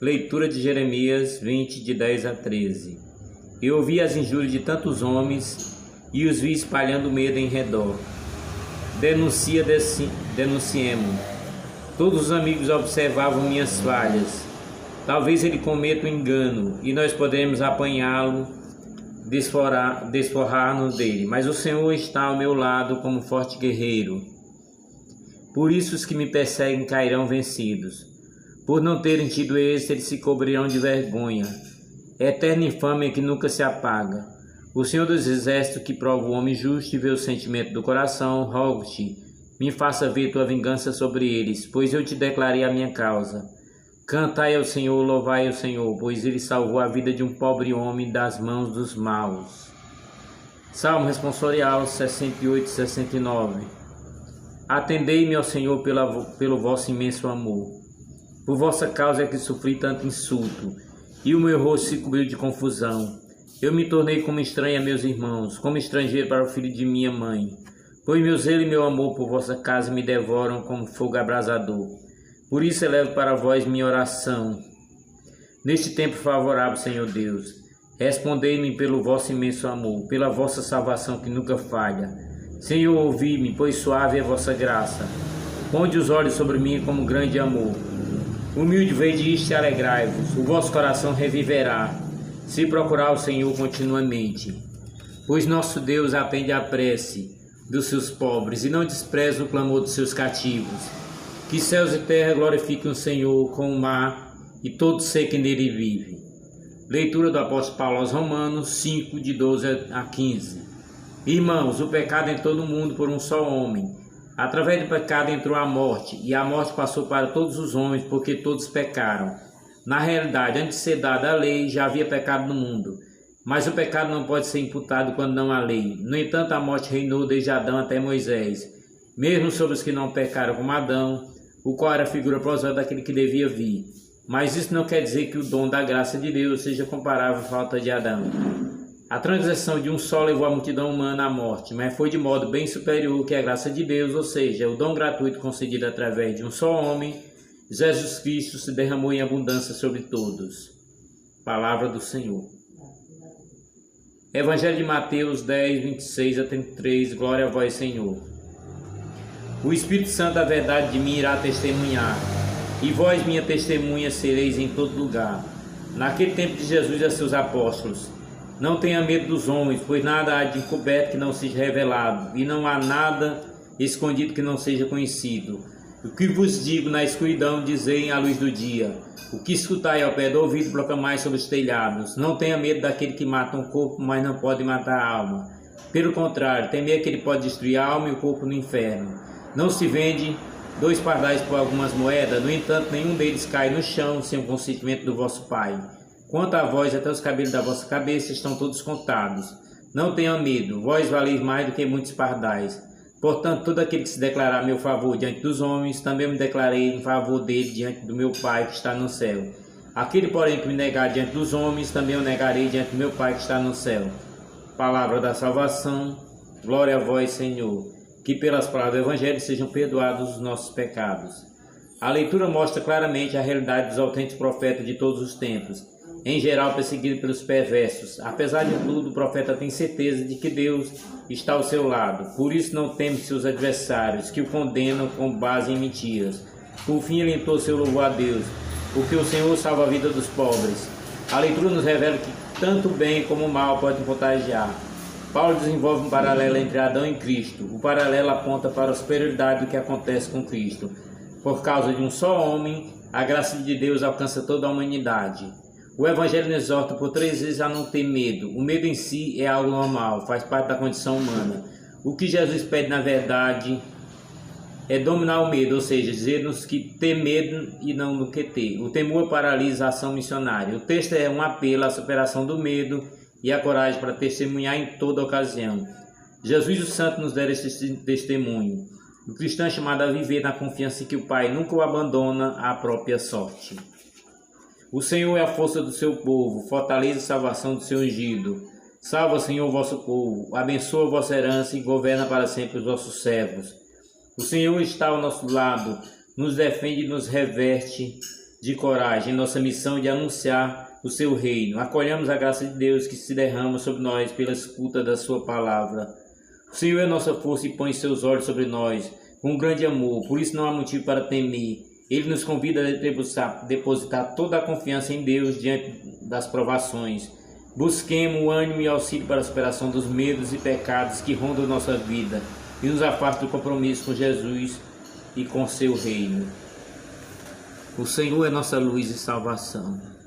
Leitura de Jeremias 20, de 10 a 13. Eu ouvi as injúrias de tantos homens e os vi espalhando medo em redor. Denunciemo. Todos os amigos observavam minhas falhas. Talvez ele cometa um engano e nós poderemos apanhá-lo, desforrar-nos dele. Mas o Senhor está ao meu lado como forte guerreiro. Por isso os que me perseguem cairão vencidos. Por não terem tido êxito, eles se cobrirão de vergonha. Eterna infâmia que nunca se apaga. O Senhor dos Exércitos, que prova o homem justo e vê o sentimento do coração, rogo-te, me faça ver tua vingança sobre eles, pois eu te declarei a minha causa. Cantai ao Senhor, louvai ao Senhor, pois ele salvou a vida de um pobre homem das mãos dos maus. Salmo responsorial 68 e 69. Atendei-me ao Senhor pelo vosso imenso amor. Por vossa causa é que sofri tanto insulto, e o meu rosto se cobriu de confusão. Eu me tornei como estranho a meus irmãos, como estrangeiro para o filho de minha mãe. Pois meu zelo e meu amor por vossa casa me devoram como fogo abrasador. Por isso elevo para vós minha oração. Neste tempo favorável, Senhor Deus, respondei-me pelo vosso imenso amor, pela vossa salvação que nunca falha. Senhor, ouvi-me, pois suave é vossa graça. Ponde os olhos sobre mim como grande amor. Humilde vede isto e alegrai-vos, o vosso coração reviverá, se procurar o Senhor continuamente. Pois nosso Deus atende à prece dos seus pobres e não despreza o clamor dos seus cativos. Que céus e terra glorifiquem o Senhor com o mar e todo ser que nele vive. Leitura do apóstolo Paulo aos Romanos 5, de 12 a 15. Irmãos, o pecado entrou no mundo por um só homem. Através do pecado entrou a morte, e a morte passou para todos os homens, porque todos pecaram. Na realidade, antes de ser dada a lei, já havia pecado no mundo. Mas o pecado não pode ser imputado quando não há lei. No entanto, a morte reinou desde Adão até Moisés, mesmo sobre os que não pecaram como Adão, o qual era a figura provisória daquele que devia vir. Mas isso não quer dizer que o dom da graça de Deus seja comparável à falta de Adão. A transgressão de um só levou a multidão humana à morte, mas foi de modo bem superior que a graça de Deus, ou seja, o dom gratuito concedido através de um só homem, Jesus Cristo, se derramou em abundância sobre todos. Palavra do Senhor. Evangelho de Mateus 10, 26 a 33, glória a vós, Senhor. O Espírito Santo, a verdade de mim, irá testemunhar, e vós, minha testemunha, sereis em todo lugar. Naquele tempo de Jesus a seus apóstolos, não tenha medo dos homens, pois nada há de encoberto que não seja revelado, e não há nada escondido que não seja conhecido. O que vos digo na escuridão, dizei à luz do dia. O que escutai ao pé do ouvido, proclamai sobre os telhados. Não tenha medo daquele que mata o corpo, mas não pode matar a alma. Pelo contrário, temei que ele pode destruir a alma e o corpo no inferno. Não se vende 2 pardais por algumas moedas, no entanto, nenhum deles cai no chão sem o consentimento do vosso Pai. Quanto a vós, até os cabelos da vossa cabeça estão todos contados. Não tenham medo, vós valeis mais do que muitos pardais. Portanto, todo aquele que se declarar a meu favor diante dos homens, também me declarei em favor dele diante do meu Pai que está no céu. Aquele, porém, que me negar diante dos homens, também eu negarei diante do meu Pai que está no céu. Palavra da salvação, glória a vós, Senhor. Que pelas palavras do Evangelho sejam perdoados os nossos pecados. A leitura mostra claramente a realidade dos autênticos profetas de todos os tempos, em geral perseguido pelos perversos. Apesar de tudo, o profeta tem certeza de que Deus está ao seu lado. Por isso não teme seus adversários, que o condenam com base em mentiras. Por fim, ele entoou seu louvor a Deus, porque o Senhor salva a vida dos pobres. A leitura nos revela que tanto o bem como o mal podem contagiar. Paulo desenvolve um paralelo entre Adão e Cristo. O paralelo aponta para a superioridade do que acontece com Cristo. Por causa de um só homem, a graça de Deus alcança toda a humanidade. O Evangelho nos exorta por 3 vezes a não ter medo. O medo em si é algo normal, faz parte da condição humana. O que Jesus pede, na verdade, é dominar o medo, ou seja, dizer-nos que ter medo e não do que ter. O temor paralisa a ação missionária. O texto é um apelo à superação do medo e à coragem para testemunhar em toda ocasião. Jesus, o Santo, nos dera esse testemunho. O cristão é chamado a viver na confiança que o Pai nunca o abandona à própria sorte. O Senhor é a força do seu povo, fortaleza e salvação do seu ungido. Salva, Senhor, o vosso povo, abençoa a vossa herança e governa para sempre os vossos servos. O Senhor está ao nosso lado, nos defende e nos reveste de coragem em nossa missão de anunciar o seu reino. Acolhamos a graça de Deus que se derrama sobre nós pela escuta da sua palavra. O Senhor é nossa força e põe seus olhos sobre nós com grande amor, por isso não há motivo para temer. Ele nos convida a depositar toda a confiança em Deus diante das provações. Busquemos o ânimo e auxílio para a superação dos medos e pecados que rondam nossa vida e nos afastam do compromisso com Jesus e com seu reino. O Senhor é nossa luz e salvação.